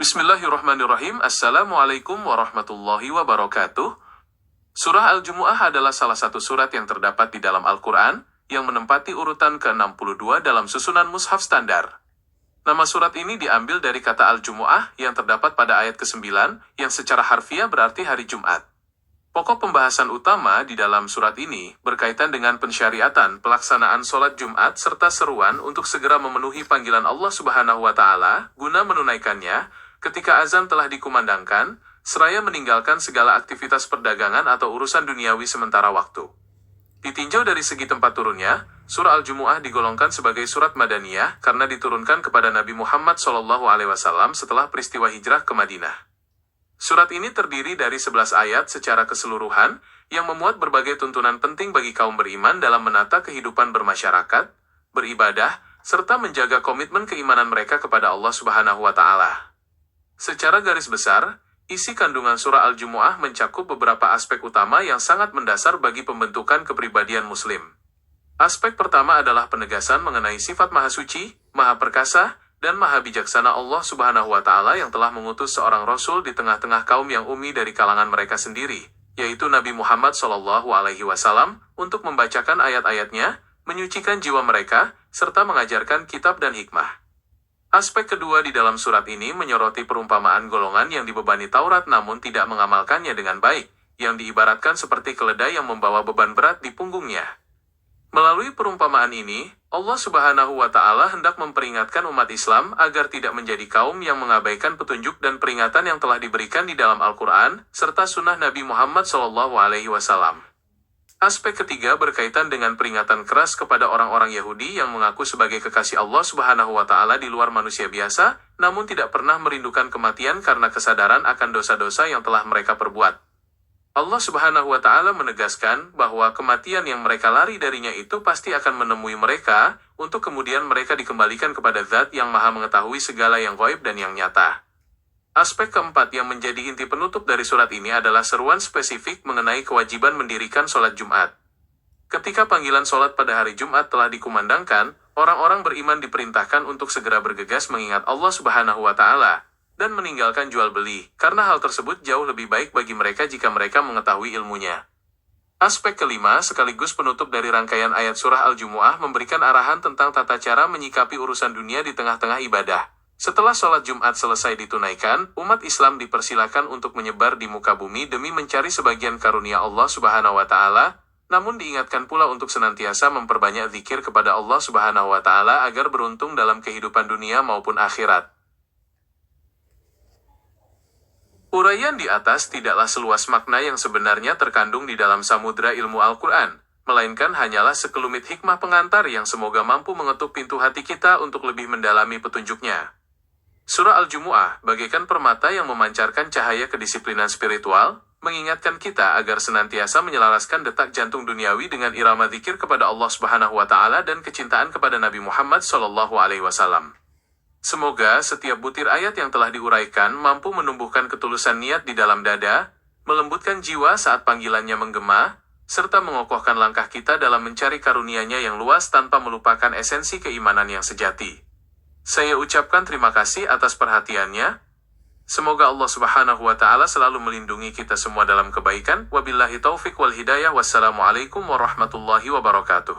Bismillahirrahmanirrahim. Assalamualaikum warahmatullahi wabarakatuh. Surah Al-Jumu'ah adalah salah satu surat yang terdapat di dalam Al-Quran, yang menempati urutan ke-62 dalam susunan mushaf standar. Nama surat ini diambil dari kata Al-Jumu'ah yang terdapat pada ayat ke-9, yang secara harfiah berarti hari Jumat. Pokok pembahasan utama di dalam surat ini berkaitan dengan pensyariatan pelaksanaan sholat Jumat serta seruan untuk segera memenuhi panggilan Allah Subhanahu wa Ta'ala guna menunaikannya ketika azan telah dikumandangkan, seraya meninggalkan segala aktivitas perdagangan atau urusan duniawi sementara waktu. Ditinjau dari segi tempat turunnya, surah Al-Jumu'ah digolongkan sebagai surat Madaniyah karena diturunkan kepada Nabi Muhammad SAW setelah peristiwa hijrah ke Madinah. Surat ini terdiri dari 11 ayat secara keseluruhan, yang memuat berbagai tuntunan penting bagi kaum beriman dalam menata kehidupan bermasyarakat, beribadah, serta menjaga komitmen keimanan mereka kepada Allah Subhanahu wa Ta'ala. Secara garis besar, isi kandungan surah Al-Jumu'ah mencakup beberapa aspek utama yang sangat mendasar bagi pembentukan kepribadian Muslim. Aspek pertama adalah penegasan mengenai sifat Maha Suci, Maha Perkasa, dan Maha Bijaksana Allah Subhanahu wa Ta'ala yang telah mengutus seorang Rasul di tengah-tengah kaum yang ummi dari kalangan mereka sendiri, yaitu Nabi Muhammad SAW, untuk membacakan ayat-ayatnya, menyucikan jiwa mereka, serta mengajarkan kitab dan hikmah. Aspek kedua di dalam surat ini menyoroti perumpamaan golongan yang dibebani Taurat namun tidak mengamalkannya dengan baik, yang diibaratkan seperti keledai yang membawa beban berat di punggungnya. Melalui perumpamaan ini, Allah Subhanahu wa Ta'ala hendak memperingatkan umat Islam agar tidak menjadi kaum yang mengabaikan petunjuk dan peringatan yang telah diberikan di dalam Al-Quran, serta sunnah Nabi Muhammad SAW. Aspek ketiga berkaitan dengan peringatan keras kepada orang-orang Yahudi yang mengaku sebagai kekasih Allah Subhanahu wa Ta'ala di luar manusia biasa, namun tidak pernah merindukan kematian karena kesadaran akan dosa-dosa yang telah mereka perbuat. Allah Subhanahu wa Ta'ala menegaskan bahwa kematian yang mereka lari darinya itu pasti akan menemui mereka, untuk kemudian mereka dikembalikan kepada Zat yang Maha mengetahui segala yang gaib dan yang nyata. Aspek keempat yang menjadi inti penutup dari surat ini adalah seruan spesifik mengenai kewajiban mendirikan sholat Jumat. Ketika panggilan sholat pada hari Jumat telah dikumandangkan, orang-orang beriman diperintahkan untuk segera bergegas mengingat Allah Subhanahu wa Ta'ala, dan meninggalkan jual beli, karena hal tersebut jauh lebih baik bagi mereka jika mereka mengetahui ilmunya. Aspek kelima sekaligus penutup dari rangkaian ayat surah Al-Jumu'ah memberikan arahan tentang tata cara menyikapi urusan dunia di tengah-tengah ibadah. Setelah sholat Jumat selesai ditunaikan, umat Islam dipersilakan untuk menyebar di muka bumi demi mencari sebagian karunia Allah Subhanahu wa Ta'ala, namun diingatkan pula untuk senantiasa memperbanyak zikir kepada Allah Subhanahu wa Ta'ala agar beruntung dalam kehidupan dunia maupun akhirat. Uraian di atas tidaklah seluas makna yang sebenarnya terkandung di dalam samudra ilmu Al-Quran, melainkan hanyalah sekelumit hikmah pengantar yang semoga mampu mengetuk pintu hati kita untuk lebih mendalami petunjuknya. Surah Al-Jumu'ah bagaikan permata yang memancarkan cahaya kedisiplinan spiritual, mengingatkan kita agar senantiasa menyelaraskan detak jantung duniawi dengan irama zikir kepada Allah Subhanahu wa Ta'ala dan kecintaan kepada Nabi Muhammad SAW. Semoga setiap butir ayat yang telah diuraikan mampu menumbuhkan ketulusan niat di dalam dada, melembutkan jiwa saat panggilannya menggema, serta mengokohkan langkah kita dalam mencari karunia-Nya yang luas tanpa melupakan esensi keimanan yang sejati. Saya ucapkan terima kasih atas perhatiannya. Semoga Allah Subhanahu wa Ta'ala selalu melindungi kita semua dalam kebaikan. Wabillahi taufiq wal hidayah. Wassalamualaikum warahmatullahi wabarakatuh.